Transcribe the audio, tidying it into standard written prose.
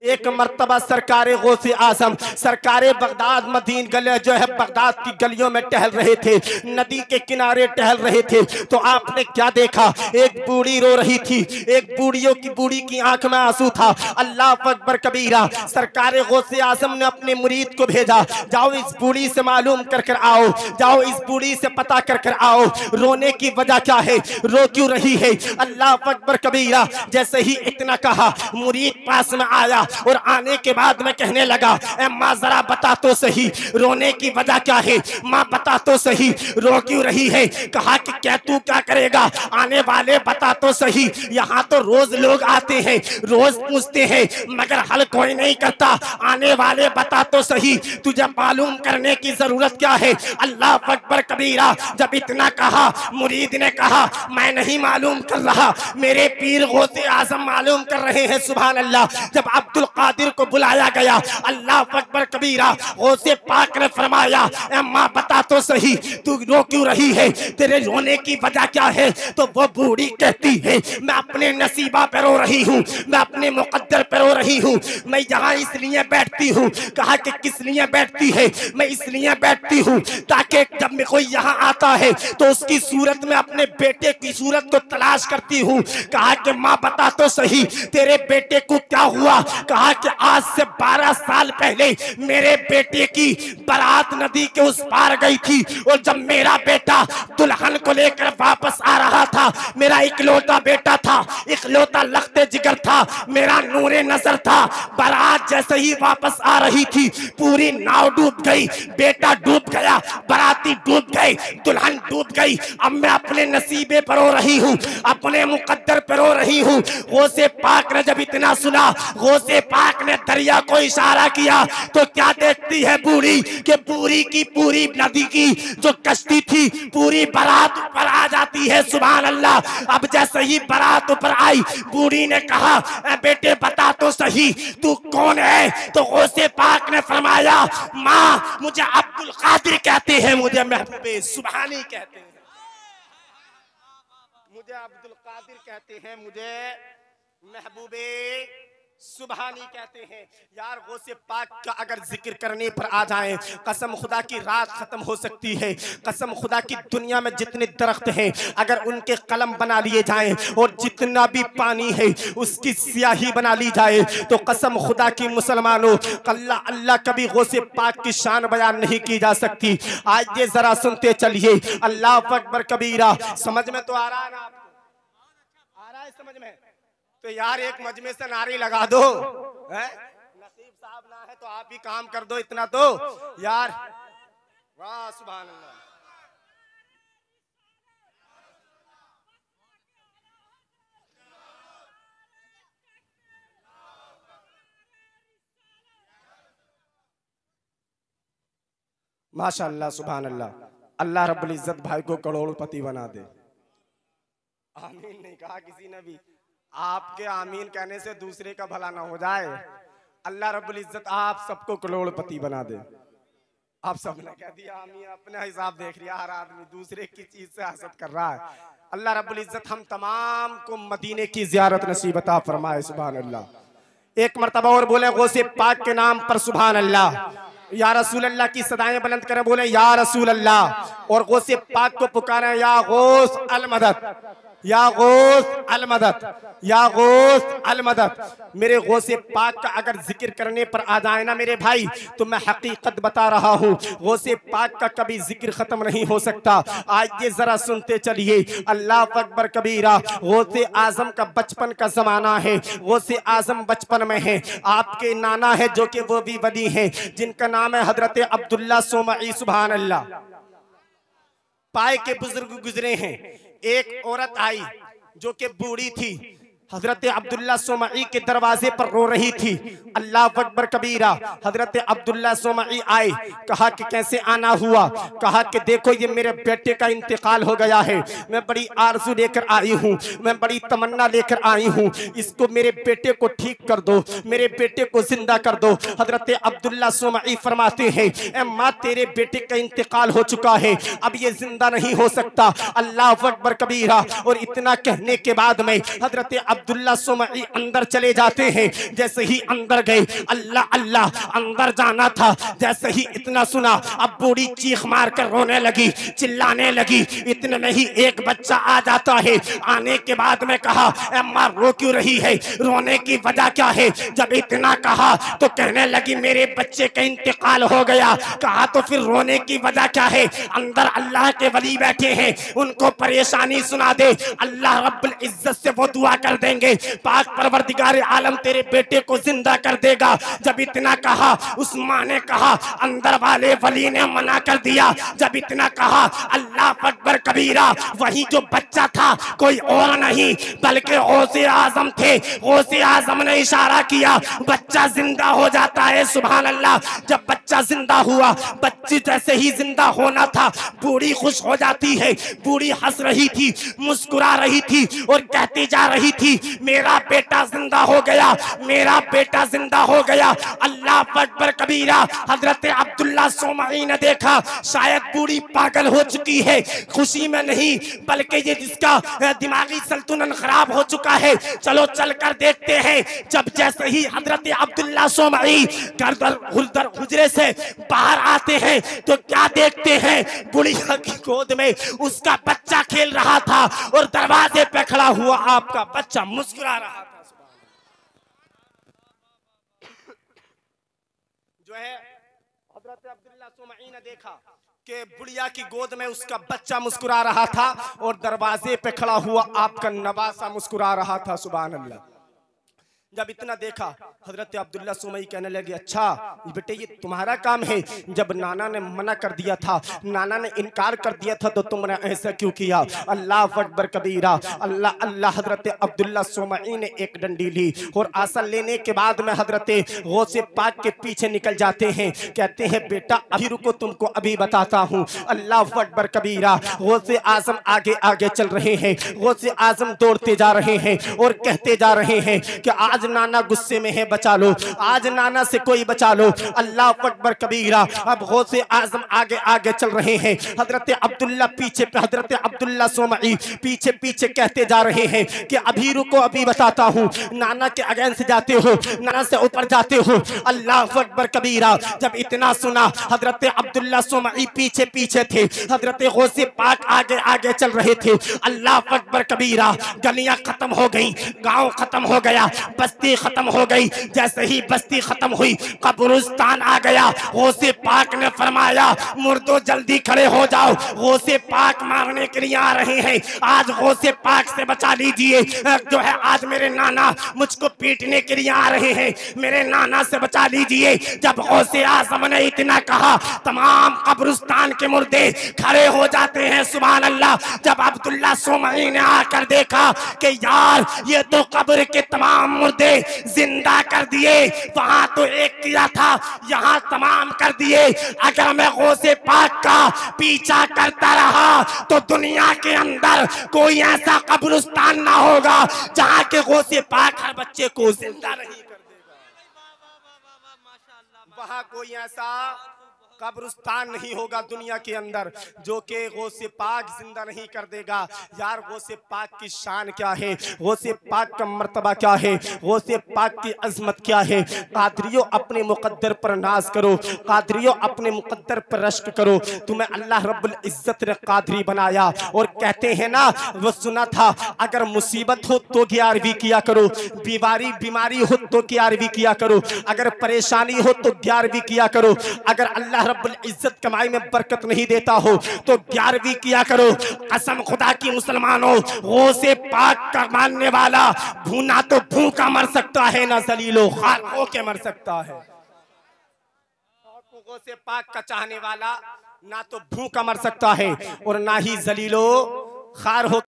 एक मर्तबा सरकारे गौसे आजम सरकारे बगदाद मदीन गले जो है बगदाद की गलियों में टहल रहे थे, नदी के किनारे टहल रहे थे, तो आपने क्या देखा? एक बूढ़ी रो रही थी, एक बूढ़ी की आंख में आंसू था। अल्लाह अकबर कबीरा। सरकारे गौसे आजम ने अपने मुरीद को भेजा, जाओ इस बूढ़ी से मालूम कर कर आओ, जाओ इस बूढ़ी से पता कर कर आओ, रोने की वजह क्या है, रो क्यों रही है? अल्लाह अकबर कबीरा। जैसे ही इतना कहा, मुरीद पास में आया और आने के बाद में कहने लगा, ए माँ जरा बता तो सही, रोने की वजह क्या है? माँ बता तो सही, रो क्यों रही है? कहा कि क्या तू क्या करेगा, आने वाले बता तो सही, यहाँ तो रोज लोग आते हैं, रोज पूछते हैं, मगर हल कोई नहीं करता, आने वाले बता तो सही, तुझे मालूम करने की जरूरत क्या है? अल्लाह अकबर कबीरा। जब इतना कहा, मुरीद ने कहा, मैं नहीं मालूम कर रहा, मेरे पीर गौसे आजम मालूम कर रहे हैं। सुभान अल्लाह। जब अब्दुल कादिर को बुलाया गया, अल्लाह अकबर कबीरा, गौसे पाक ने फरमाया, माँ बता तो सही, तू रो क्यों रही है, तेरे रोने की वजह क्या है? तो वो बूढ़ी कहती है, मैं अपने नसीबा पे रो रही हूँ, मैं अपने मुकद्दर पे रो रही हूँ, मैं यहाँ इसलिए बैठती हूँ। कहा कि किस लिए बैठती है? मैं इसलिए बैठती हूँ ताकि जब कोई यहाँ आता है तो उसकी सूरत में अपने बेटे की सूरत को तलाश करती हूँ। कहा कि माँ बता तो सही, तेरे बेटे को क्या हुआ? कहा कि आज से 12 साल पहले मेरे बेटे की बारात नदी के उस पार गई थी, और जब मेरा बेटा दुल्हन को लेकर वापस आ रहा था, मेरा इकलौता बेटा था, इकलौता लखते जिगर था, मेरा नूरे नजर था, बारात जैसे ही वापस आ रही थी, पूरी नाव डूब गई, बेटा डूब गया, बाराती डूब गए, दुल्हन डूब गई। अब मैं अपने नसीबे पर रो रही हूँ, अपने मुकद्दर पर रो रही हूँ। गौसे पाक ने जब इतना सुना, गौसे पाक ने दरिया को इशारा किया, तो क्या देखती है बूढ़ी कि पूरी की पूरी नदी की जो कश्ती थी, पूरी बारात ऊपर आ जाती है। सुभान अल्लाह। अब जैसे ही बारात ऊपर आई, बूढ़ी ने कहा, बेटे बता तो सही, तू कौन है? तो गौसे पाक ने फरमाया, माँ मुझे अब्दुल कादिर कहते हैं, मुझे महबूबे सुभानी कहते हैं, मुझे अब्दुल कादिर कहते हैं, मुझे महबूबे सुभानी कहते हैं। यार गौसे पाक का अगर जिक्र करने पर आ जाएं, कसम खुदा की रात खत्म हो सकती है। कसम खुदा की दुनिया में जितने दरख्त हैं, अगर उनके कलम बना लिए जाएं और जितना भी पानी है उसकी स्याही बना ली जाए, तो कसम खुदा की मुसलमानों, अल्लाह अल्लाह कभी गौसे पाक की शान बयान नहीं की जा सकती। आज ये जरा सुनते चलिए, अल्लाह अकबर कबीरा। समझ में तो आ रहा है ना? आ रहा है समझ में? तो यार एक मजमे से नारी लगा दो, है? नसीब साहब ना है तो आप ही काम कर दो इतना तो यार। वाह सुभान अल्लाह। माशाअल्लाह सुभान अल्लाह। अल्लाह रब्बुल इज्जत भाई को करोड़पति बना दे। आमीन नहीं कहा किसी ने भी। आपके आमीन कहने से दूसरे का भला ना हो जाए। अल्लाह रब्बुल इज्जत आप सबको करोड़पति बना दे। आप सबने कह दिया आमीन, अपना हिसाब देख लिया, हर आदमी दूसरे की चीज से हसद कर रहा है। अल्लाह रब्बुल इज्जत हम तमाम को मदीने की जियारत नसीब अता फरमाए। सुभान अल्लाह। एक मर्तबा और बोले गौसे पाक के नाम पर सुभान अल्लाह। या रसूल अल्लाह की सदाएं बुलंद करें, बोले या रसूल अल्लाह। और गौसे पाक को पुकारे, या गौस अल मदद, या गौस अल मदद, या गौस अल मदद। मेरे गौसे पाक का अगर जिक्र करने पर आ जाए ना मेरे भाई, तो मैं हकीकत बता रहा हूँ, गौसे पाक का कभी जिक्र खत्म नहीं हो सकता। आज ये जरा सुनते चलिए, अल्लाह अकबर कबीरा। गौसे आजम का बचपन का जमाना है, गौसे आजम बचपन में है। आपके नाना है जो कि वो भी वली हैं, जिनका नाम है हजरत अब्दुल्ला सोमई। सुभान अल्लाह। पाए के बुजुर्ग गुजरे हैं। एक औरत आई जो कि बूढ़ी थी, हजरत अब्दुल्ला सोमई के दरवाजे पर रो रही थी। अल्लाह अकबर कबीरा। हजरत अब्दुल्ला सोमई आए, कहा कि कैसे आना हुआ? कहा कि देखो ये मेरे बेटे का इंतकाल हो गया है, मैं बड़ी आरज़ू लेकर आई हूँ, मैं बड़ी तमन्ना लेकर आई हूँ, इसको मेरे बेटे को ठीक कर दो, मेरे बेटे को जिंदा कर दो। हजरत अब्दुल्ला सोमई फरमाते हैं, ए माँ तेरे बेटे का इंतकाल हो चुका है, अब ये जिंदा नहीं हो सकता। अल्लाह अकबर कबीरा। और इतना कहने के बाद में हजरत अब्दुल्ला सुमई अंदर चले जाते हैं। जैसे ही अंदर गए, अल्लाह अल्लाह, अंदर जाना था। जैसे ही इतना सुना, अब बूढ़ी चीख मार कर रोने लगी, चिल्लाने लगी। इतने में ही एक बच्चा आ जाता है। आने के बाद में कहा, अम्मा रो क्यों रही है, रोने की वजह क्या है? जब इतना कहा तो कहने लगी, मेरे बच्चे का इंतकाल हो गया। कहा तो फिर रोने की वजह क्या है? अंदर अल्लाह के वली बैठे हैं, उनको परेशानी सुना दे, अल्लाह रब्बुल इज्जत से वो दुआ कर देंगे, पाक परवरदिगार आलम तेरे बेटे को जिंदा कर देगा। जब इतना कहा, उस माँ ने कहा, अंदर वाले वली ने मना कर दिया। जब इतना कहा, अल्लाह अकबर कबीरा, वही जो बच्चा था कोई और नहीं बल्कि गौसे आजम थे। गौसे आजम ने इशारा किया, बच्चा जिंदा हो जाता है। सुभान अल्लाह। जब बच्चा जिंदा हुआ, बच्ची जैसे ही जिंदा होना था, बूढ़ी खुश हो जाती है। बूढ़ी हंस रही थी, मुस्कुरा रही थी और कहती जा रही थी, मेरा बेटा जिंदा हो गया, मेरा बेटा जिंदा हो गया। अल्लाह अकबर कबीरा। हजरत अब्दुल्ला सुमई ने देखा, शायद बूढ़ी पागल हो चुकी है, खुशी में नहीं बल्कि ये जिसका दिमागी संतुलन खराब हो चुका है, चलो चल कर देखते हैं। जब जैसे ही हजरत अब्दुल्ला सुमई हुजरे से बाहर आते हैं तो क्या देखते हैं? बुढ़िया की गोद में उसका बच्चा खेल रहा था और दरवाजे पे खड़ा हुआ आपका बच्चा मुस्कुरा रहा था। जो है हजरत अब्दुल्ला सुमई ने देखा कि बुढ़िया की गोद में उसका बच्चा मुस्कुरा रहा था और दरवाजे पे खड़ा हुआ आपका नवासा मुस्कुरा रहा था। सुभान अल्लाह। जब इतना देखा, हजरत अब्दुल्ला सुमई कहने लगे, अच्छा बेटे ये तुम्हारा काम है? जब नाना ने मना कर दिया था, नाना ने इनकार कर दिया था, तो तुमने ऐसा क्यों किया? अल्लाह अकबर कबीरा। अल्लाह अल्लाह। हजरत अब्दुल्ला सुमई ने एक डंडी ली और आसन लेने के बाद में हजरत गौसे पाक के पीछे निकल जाते हैं। कहते हैं, बेटा अभी रुको, तुमको अभी बताता हूँ। अल्लाह अकबर कबीरा। गौसे आजम आगे आगे चल रहे हैं, गौसे आजम दौड़ते जा रहे हैं और कहते जा रहे हैं कि आज नाना गुस्से में है, बचा लो, आज नाना से कोई बचा लो। अल्लाह अकबर कबीरा। अब गौसे आजम आगे आगे चल रहे हैं, हजरत अब्दुल्ला पीछे पे, हजरत अब्दुल्ला सुमई पीछे पीछे कहते जा रहे हैं कि अभी रुको, अभी बताता हूँ। नाना के अगेंस्ट जाते हो, नाना से ऊपर जाते हो। अल्लाह अकबर कबीरा। जब इतना सुना, हजरत अब्दुल्ला सुमई पीछे पीछे थे, हजरत गौसे पाक आगे आगे चल रहे थे। अल्लाह अकबर कबीरा। गलियां खत्म हो गई, गांव खत्म हो गया, बस्ती खत्म हो गई। जैसे ही बस्ती खत्म हुई, कब्रिस्तान आ गया। गौसे पाक ने फरमाया, मुर्दो जल्दी खड़े हो जाओ, गौसे पाक मारने के लिए आ रहे हैं, आज गौसे पाक से बचा लीजिए। जो है आज मेरे नाना मुझको पीटने के लिए आ रहे हैं, मेरे नाना से बचा लीजिए। जब गौसे आजम ने इतना कहा, तमाम कब्रिस्तान के मुर्दे खड़े हो जाते हैं। सुभान अल्लाह। जब अब्दुल्ला सुमई ने आकर देखा कि यार ये तो कब्र के तमाम मुर्दे जिंदा कर दिए, वहां तो एक किया था, यहाँ तमाम कर दिए। अगर मैं गौसे पाक का पीछा करता रहा तो दुनिया के अंदर कोई ऐसा कब्रिस्तान ना होगा जहाँ के गौसे पाक हर बच्चे को जिंदा नहीं कर देगा। वहां कोई ऐसा कब्रिस्तान नहीं होगा दुनिया के अंदर जो कि गौसे पाक जिंदा नहीं कर देगा। यार गौसे पाक की शान क्या है, गौसे पाक का मर्तबा क्या है, गौसे पाक की अजमत क्या है। कादरियों अपने मुकद्दर पर नाज करो, कादरियों अपने मुकद्दर पर रश्क करो। तुम्हें अल्लाह रब्बुल इज्जत ने कादरी बनाया। और कहते हैं ना, वो सुना था, अगर मुसीबत हो तो 11वीं किया करो, बीमारी हो तो 11वीं किया करो, अगर परेशानी हो तो 11वीं किया करो, अगर अल्लाह रब्बुल इज्जत कमाई में बरकत नहीं देता हो तो 11वीं किया करो। कसम खुदा की मुसलमानों, गौसे पाक का मानने वाला भूना तो भूखा मर सकता है, ना जलीलो खार होके मर सकता है। गौसे पाक का चाहने वाला ना तो भूखा मर सकता है और ना ही जलीलो खार हो